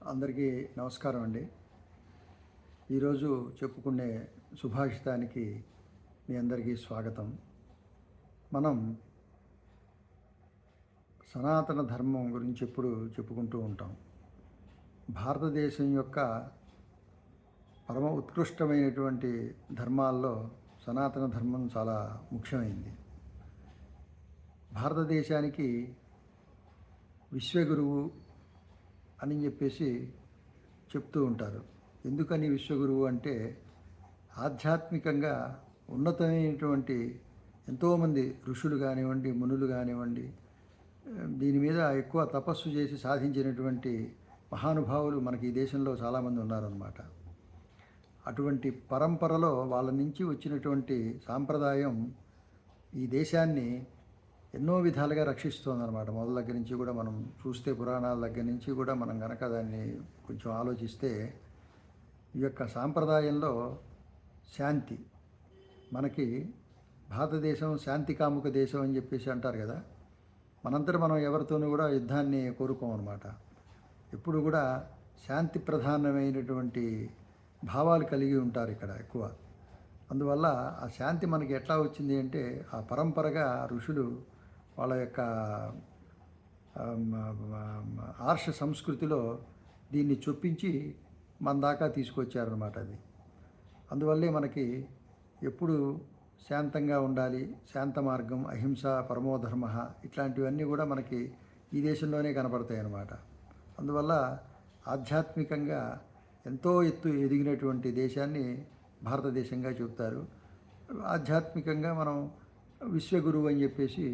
అందరికీ నమస్కారం అండి. ఈరోజు చెప్పుకునే సుభాషితానికి మీ అందరికీ స్వాగతం. మనం సనాతన ధర్మం గురించి ఎప్పుడు చెప్పుకుంటూ ఉంటాం. భారతదేశం యొక్క పరమ ఉత్కృష్టమైనటువంటి ధర్మాల్లో సనాతన ధర్మం చాలా ముఖ్యమైనది. భారతదేశానికి విశ్వగురువు అని చెప్పేసి చెప్తూ ఉంటారు. ఎందుకని విశ్వగురువు అంటే ఆధ్యాత్మికంగా ఉన్నతమైనటువంటి ఎంతోమంది ఋషులు కానివ్వండి, మునులు కానివ్వండి, దీని మీద ఎక్కువ తపస్సు చేసి సాధించినటువంటి మహానుభావులు మనకి ఈ దేశంలో చాలామంది ఉన్నారన్నమాట. అటువంటి పరంపరలో వాళ్ళ నుంచి వచ్చినటువంటి సాంప్రదాయం ఈ దేశాన్ని ఎన్నో విధాలుగా రక్షిస్తోందన్నమాట. మొదల దగ్గర నుంచి కూడా మనం చూస్తే, పురాణాల దగ్గర నుంచి కూడా మనం కనుక దాన్ని కొంచెం ఆలోచిస్తే, ఈ యొక్క సాంప్రదాయంలో శాంతి, మనకి భారతదేశం శాంతి కాముక దేశం అని చెప్పేసి అంటారు కదా. మనంతట మనం ఎవరితోనూ కూడా యుద్ధాన్ని కోరుకోమన్నమాట. ఎప్పుడు కూడా శాంతి ప్రధానమైనటువంటి భావాలు కలిగి ఉంటారు ఇక్కడ ఎక్కువ. అందువల్ల ఆ శాంతి మనకి ఎట్లా వచ్చింది అంటే, ఆ పరంపరగా ఋషులు వాళ్ళ యొక్క ఆర్ష సంస్కృతిలో దీన్ని చొప్పించి మన దాకా తీసుకొచ్చారనమాట. అది అందువల్లే మనకి ఎప్పుడు శాంతంగా ఉండాలి, శాంత మార్గం, అహింస పరమోధర్మ, ఇట్లాంటివన్నీ కూడా మనకి ఈ దేశంలోనే కనపడతాయి అన్నమాట. అందువల్ల ఆధ్యాత్మికంగా ఎంతో ఎత్తు ఎదిగినటువంటి దేశాన్ని భారతదేశంగా చెబుతారు. ఆధ్యాత్మికంగా మనం విశ్వగురువు అని చెప్పేసి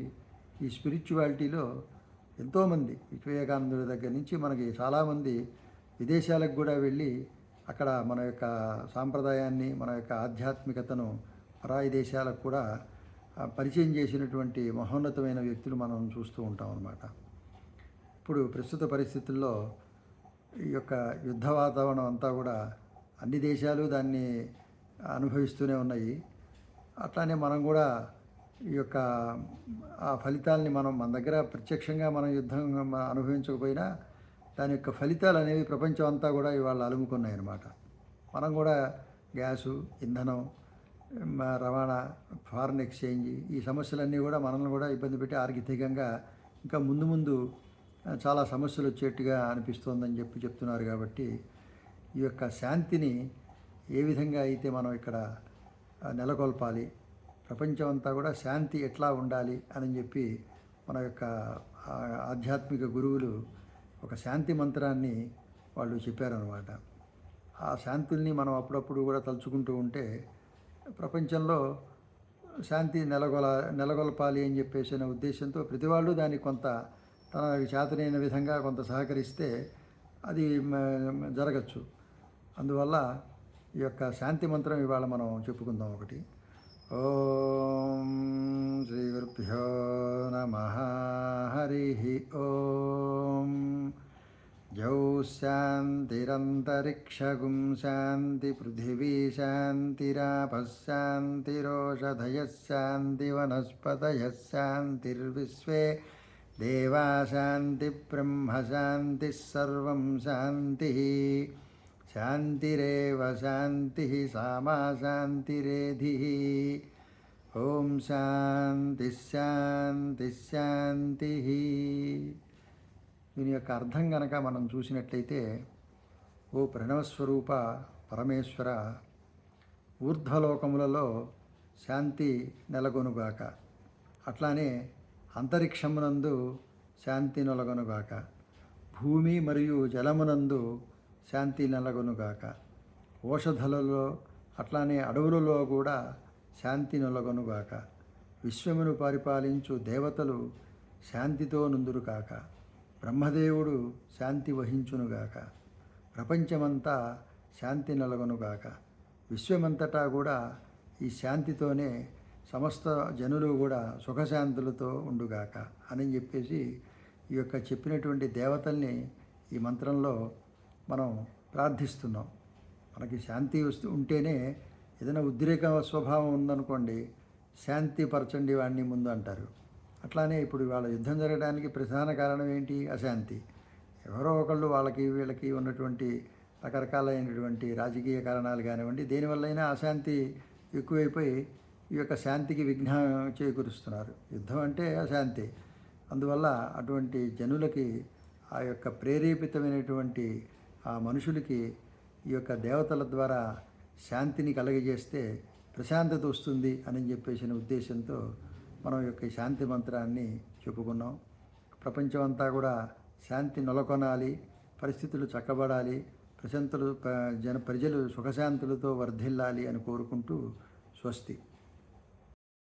ఈ స్పిరిచువాలిటీలో ఎంతోమంది, వివేకానందుడి దగ్గర నుంచి మనకి చాలామంది విదేశాలకు కూడా వెళ్ళి అక్కడ మన యొక్క సాంప్రదాయాన్ని, మన యొక్క ఆధ్యాత్మికతను పరాయి దేశాలకు కూడా పరిచయం చేసినటువంటి మహోన్నతమైన వ్యక్తులు మనం చూస్తూ ఉంటాం అన్నమాట. ఇప్పుడు ప్రస్తుత పరిస్థితుల్లో ఈ యొక్క యుద్ధ వాతావరణం అంతా కూడా అన్ని దేశాలు దాన్ని అనుభవిస్తూనే ఉన్నాయి. అట్లానే మనం కూడా ఈ యొక్క ఆ ఫలితాలని మన దగ్గర ప్రత్యక్షంగా మనం యుద్ధం అనుభవించకపోయినా దాని యొక్క ఫలితాలు అనేవి ప్రపంచం అంతా కూడా ఇవాళ అలుముకున్నాయి అన్నమాట. మనం కూడా గ్యాసు, ఇంధనం, రవాణా, ఫారిన్ ఎక్స్చేంజ్, ఈ సమస్యలన్నీ కూడా మనల్ని కూడా ఇబ్బంది పెట్టి ఆర్థికంగా ఇంకా ముందు ముందు చాలా సమస్యలు వచ్చేట్టుగా అనిపిస్తోందని చెప్తున్నారు. కాబట్టి ఈ యొక్క శాంతిని ఏ విధంగా అయితే మనం ఇక్కడ నెలకొల్పాలి, ప్రపంచం అంతా కూడా శాంతి ఎట్లా ఉండాలి అని చెప్పి మన యొక్క ఆధ్యాత్మిక గురువులు ఒక శాంతి మంత్రాన్ని వాళ్ళు చెప్పారనమాట. ఆ శాంతుల్ని మనం అప్పుడప్పుడు కూడా తలుచుకుంటూ ఉంటే ప్రపంచంలో శాంతి నెలకొల్పాలి అని చెప్పేసి అనే ఉద్దేశంతో ప్రతి వాళ్ళు దానికి కొంత తన చేతనైన విధంగా కొంత సహకరిస్తే అది జరగచ్చు. అందువల్ల ఈ యొక్క శాంతి మంత్రం ఇవాళ మనం చెప్పుకుందాం. ఒకటి, ఓం శ్రీ గురుభ్యో నమః. హరి ఓం. జౌ శాంతిరంతరిక్షగుం శాంతి పృథివీ శాంతిరాపః శాంతిరోషధయః శాంతి వనస్పతయః శాంతిర్విశ్వే దేవా శాంతి బ్రహ్మ శాంతి సర్వం శాంతి. శాంతిరేవ శాంతి సామా శాంతిరేధి. ఓం శాంతి శాంతి శాంతి. దీని యొక్క అర్థం గనక మనం చూసినట్లయితే, ఓ ప్రణవస్వరూప పరమేశ్వర, ఊర్ధ్వలోకములలో శాంతి నెలకొనుగాక, అట్లానే అంతరిక్షమునందు శాంతి నెలకొనుగాక, భూమి మరియు జలమునందు శాంతి నెలకొనుగాక, ఓషధలలో అట్లానే అడవులలో కూడా శాంతి నెలకొనుగాక, విశ్వమును పరిపాలించు దేవతలు శాంతితో నుందురుగాక, బ్రహ్మదేవుడు శాంతి వహించునుగాక, ప్రపంచమంతా శాంతి నెలకొనుగాక, విశ్వమంతటా కూడా ఈ శాంతితోనే సమస్త జనులు కూడా సుఖశాంతులతో ఉండుగాక అని చెప్పేసి ఈ యొక్క చెప్పినటువంటి దేవతల్ని ఈ మంత్రంలో మనం ప్రార్థిస్తున్నాం. మనకి శాంతి ఉంటేనే, ఏదైనా ఉద్రేక స్వభావం ఉందనుకోండి, శాంతి పరచండి వాడిని ముందు అంటారు. అట్లానే ఇప్పుడు వాళ్ళ యుద్ధం జరగడానికి ప్రధాన కారణం ఏంటి? అశాంతి. ఎవరో ఒకళ్ళు వాళ్ళకి వీళ్ళకి ఉన్నటువంటి రకరకాలైనటువంటి రాజకీయ కారణాలు కానివ్వండి, దేనివల్లైనా అశాంతి ఎక్కువైపోయి ఈ యొక్క శాంతికి విఘ్నం చేకూరుస్తున్నారు. యుద్ధం అంటే అశాంతి. అందువల్ల అటువంటి జనులకి ఆ యొక్క ప్రేరేపితమైనటువంటి ఆ మనుషులకి ఈ యొక్క దేవతల ద్వారా శాంతిని కలగజేస్తే ప్రశాంతత వస్తుంది అని చెప్పేసిన ఉద్దేశంతో మనం యొక్క ఈ శాంతి మంత్రాన్ని చెప్పుకున్నాం. ప్రపంచం అంతా కూడా శాంతి నెలకొనాలి, పరిస్థితులు చక్కబడాలి, ప్రజలు సుఖశాంతులతో వర్ధిల్లాలి అని కోరుకుంటూ స్వస్తి.